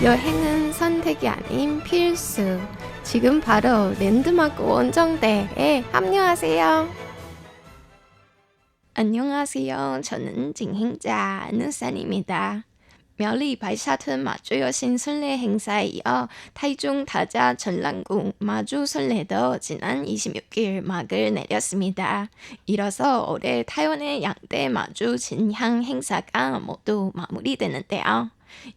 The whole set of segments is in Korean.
여행은 선택이 아닌 필수. 지금 바로 랜드마크 원정대에 합류하세요. 안녕하세요. 저는 진행자 안우산입니다.苗栗 白沙屯 마주 여신 순례 행사에 이어 타이중 다자 전랑궁 마주 순례도 지난 26일 막을 내렸습니다. 이로써 올해 타원의 양대 마주 진향 행사가 모두 마무리되는데요.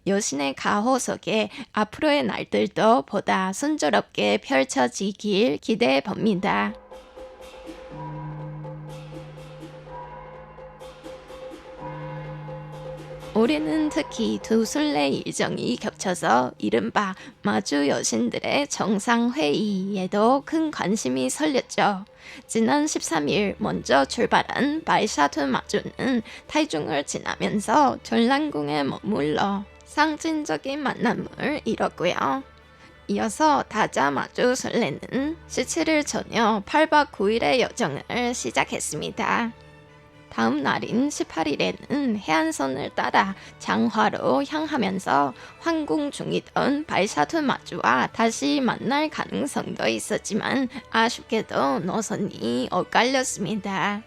여신의 가호 속에 앞으로의 날들도 보다 순조롭게 펼쳐지길 기대해 봅니다. 올해는 특히 두 순례 일정이 겹쳐서 이른바 마주 여신들의 정상회의에도 큰 관심이 쏠렸죠. 지난 13일 먼저 출발한白沙屯 마주는 타이중을 지나면서 전랑궁에 머물러 상징적인 만남을 이뤘고요. 이어서 다자 마주 순례는 17일 저녁 8박 9일의 여정을 시작했습니다. 다음 날인 18일에는 해안선을 따라 장화로 향하면서 환궁 중이던白沙屯 마주와 다시 만날 가능성도 있었지만 아쉽게도 노선이 엇갈렸습니다.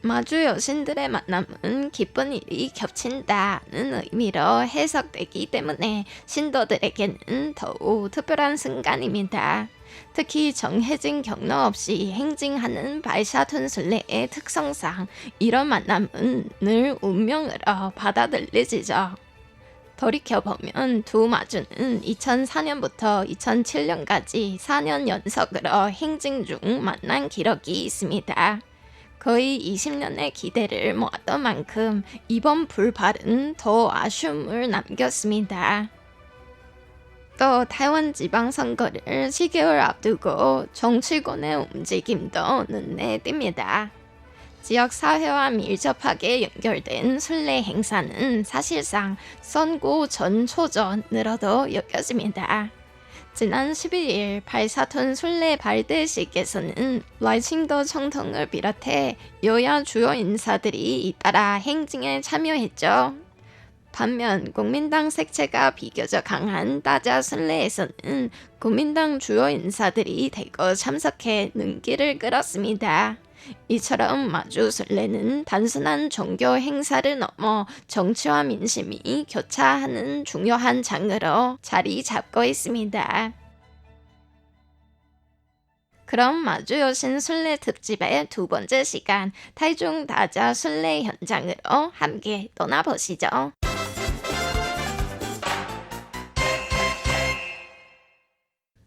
마주 여신들의 만남은 기쁜 일이 겹친다는 의미로 해석되기 때문에 신도들에게는 더욱 특별한 순간입니다. 특히 정해진 경로 없이 행진하는白沙屯 순례의 특성상 이런 만남은 늘 운명으로 받아들여지죠. 돌이켜보면 두 마주는 2004년부터 2007년까지 4년 연속으로 행진 중 만난 기록이 있습니다. 거의 20년의 기대를 모았던 만큼 이번 불발은 더 아쉬움을 남겼습니다. 또 타이완 지방선거를 10개월 앞두고 정치권의 움직임도 눈에 띕니다. 지역사회와 밀접하게 연결된 순례 행사는 사실상 선거 전초전으로도 여겨집니다. 지난 12일 白沙屯 순례 발대식에서는 라이칭도 총통을 비롯해 여야 주요 인사들이 잇따라 행진에 참여했죠. 반면 국민당 색채가 비교적 강한 다자 순례에서는 국민당 주요 인사들이 대거 참석해 눈길을 끌었습니다. 이처럼 마주 순례는 단순한 종교 행사를 넘어 정치와 민심이 교차하는 중요한 장으로 자리 잡고 있습니다. 그럼 마주 여신 순례 특집의 두 번째 시간 타이중 다자 순례 현장으로 함께 떠나보시죠.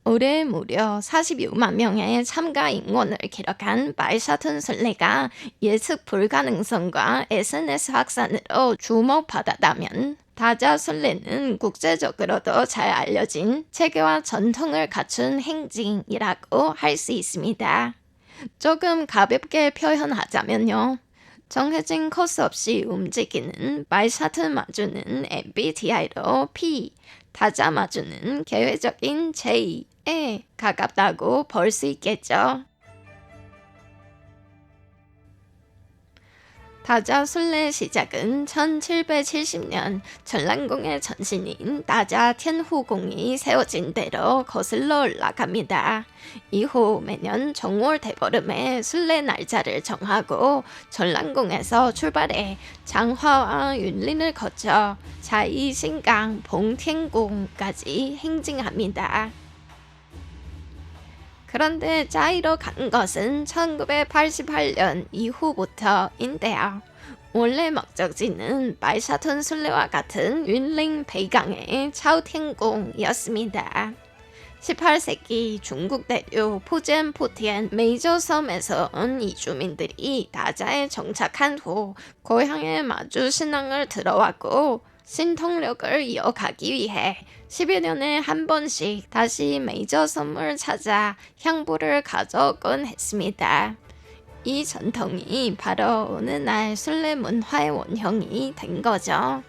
올해 무려 46만 명의 참가 인원을 기록한白沙屯 순례가 예측 불가능성과 SNS 확산으로 주목받았다면 다자 순례는 국제적으로도 잘 알려진 체계와 전통을 갖춘 행진이라고 할 수 있습니다. 조금 가볍게 표현하자면요. 정해진 코스 없이 움직이는白沙屯 마주는 MBTI로 P, 다자 마주는 계획적인 J에 가깝다고 볼 수 있겠죠. 다자 순례 시작은 1770년 전랑궁의 전신인 다자 텐후궁이 세워진 대로 거슬러 올라갑니다. 이후 매년 정월 대보름에 순례 날짜를 정하고 전랑궁에서 출발해 장화와 윤린을 거쳐 자이 신강 봉天궁까지 행진합니다. 그런데 짜이로 간 것은 1988년 이후부터인데요. 원래 목적지는白沙屯 순례와 같은 윤링 베이강의 차오텐궁이었습니다. 18세기 중국 대륙 푸젠푸티엔 메이저섬에서 온 이주민들이 다자에 정착한 후 고향의 마주 신앙을 들어왔고 신통력을 이어가기 위해 11년에 한 번씩 다시 메이저섬을 찾아 향부를 가져오곤 했습니다. 이 전통이 바로 어느 날 순례 문화의 원형이 된 거죠.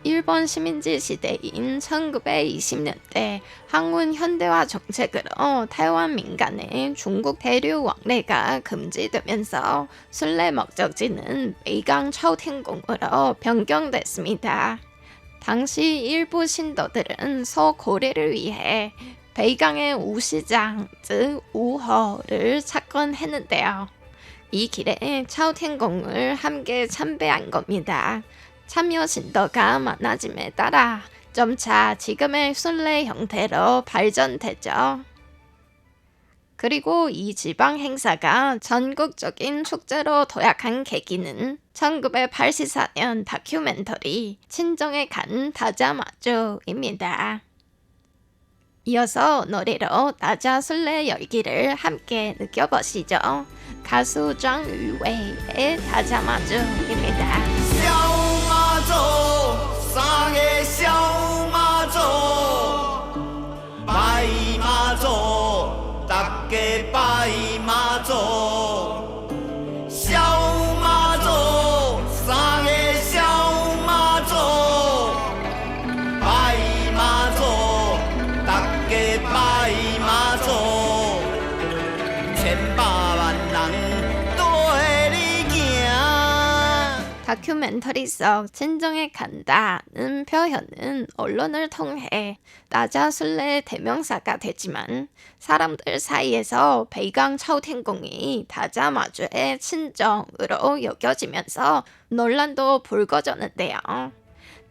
일본 식민지 시대인 1920년대 항운 현대화 정책으로台湾 민간의 중국 대륙 왕래가 금지되면서 순례 목적지는 베이강 차오팅공으로 변경됐습니다. 당시 일부 신도들은 서고래를 위해 베이강의 우시장, 즉 우허를 찾곤 했는데요. 이 길에 차오팅공을 함께 참배한 겁니다. 참여 신도가 많아짐에 따라 점차 지금의 순례 형태로 발전됐죠. 그리고 이 지방 행사가 전국적인 축제로 도약한 계기는 1984년 다큐멘터리 친정에 간 다자마주입니다. 이어서 노래로 다자 순례 열기를 함께 느껴보시죠. 가수 장유웨이의 다자마주입니다. 小马走，三个小马走，白马走，大家白马走，小马走，三个小马走，白马走，大家白马走，千百万人对你行。 다큐멘터리 속 친정에 간다는 표현은 언론을 통해 다자 순례의 대명사가 되지만 사람들 사이에서 베이강 차오팅공이 다자 마주의 친정으로 여겨지면서 논란도 불거졌는데요.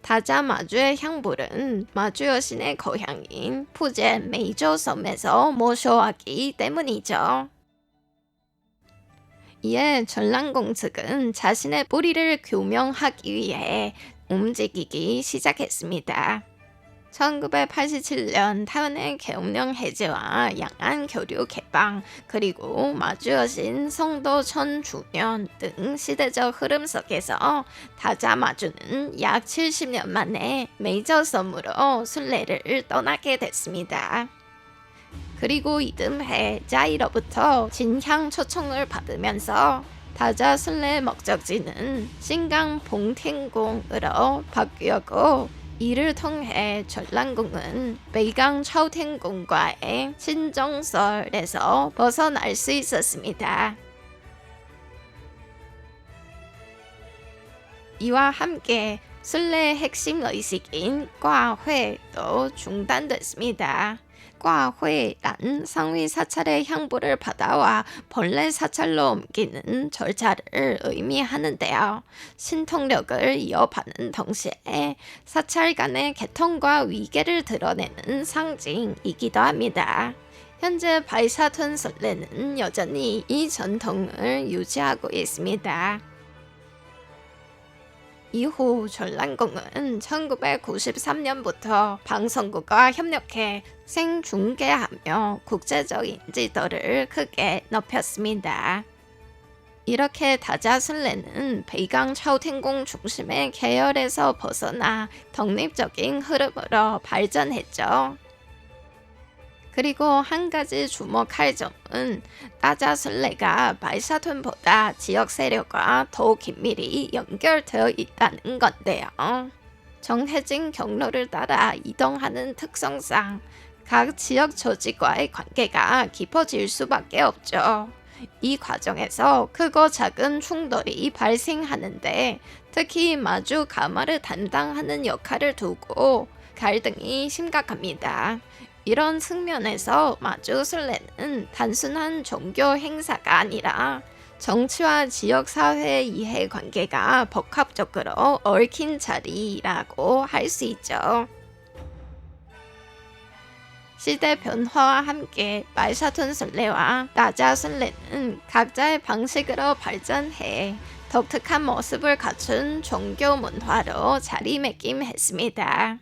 다자 마주의 향불은 마주 여신의 고향인 푸젠 메이저 섬에서 모셔왔기 때문이죠. 이에 전란공 측은 자신의 뿌리를 규명하기 위해 움직이기 시작했습니다. 1987년 타원의 계엄령 해제와 양안 교류 개방, 그리고 마주 여신 성도 천주년 등 시대적 흐름 속에서 다자 마주는 약 70년 만에 메이저 섬으로 순례를 떠나게 됐습니다. 그리고 이듬해 짜이로부터 진향 초청을 받으면서 다자 순례 목적지는 신강 봉팅공으로 바뀌었고, 이를 통해 전란공은 베이강 차오팅공과의 친정설에서 벗어날 수 있었습니다. 이와 함께 순례의 핵심 의식인 과회도 중단됐습니다. 과회란 상위 사찰의 향부를 받아와 본래 사찰로 옮기는 절차를 의미하는데요. 신통력을 이어받는 동시에 사찰 간의 개통과 위계를 드러내는 상징이기도 합니다. 현재 바이샤툰 순례는 여전히 이 전통을 유지하고 있습니다. 이후 전란공은 1993년부터 방송국과 협력해 생중계하며 국제적 인지도를 크게 높였습니다. 이렇게 다자 순례는 베이강 차오팅공 중심의 계열에서 벗어나 독립적인 흐름으로 발전했죠. 그리고 한 가지 주목할 점은 다자 순례가 바이샤툰보다 지역 세력과 더 긴밀히 연결되어 있다는 건데요. 정해진 경로를 따라 이동하는 특성상 각 지역 조직과의 관계가 깊어질 수밖에 없죠. 이 과정에서 크고 작은 충돌이 발생하는데 특히 마주 가마를 담당하는 역할을 두고 갈등이 심각합니다. 이런 측면에서 마주 순례는 단순한 종교 행사가 아니라 정치와 지역사회의 이해관계가 복합적으로 얽힌 자리라고 할 수 있죠. 시대 변화와 함께 바이샤툰 순례와 다자 순례는 각자의 방식으로 발전해 독특한 모습을 갖춘 종교 문화로 자리매김했습니다.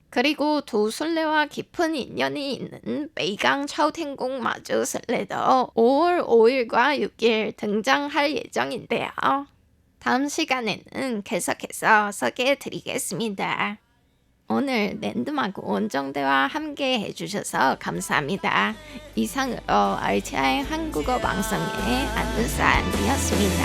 그리고 두 순례와 깊은 인연이 있는 베이강 차오팅공 마주 순례도 5월 5일과 6일 등장할 예정인데요. 다음 시간에는 계속해서 소개해드리겠습니다. 오늘 랜드마크 원정대와 함께 해주셔서 감사합니다. 이상으로 RTI 한국어 방송의 안누사안이었습니다.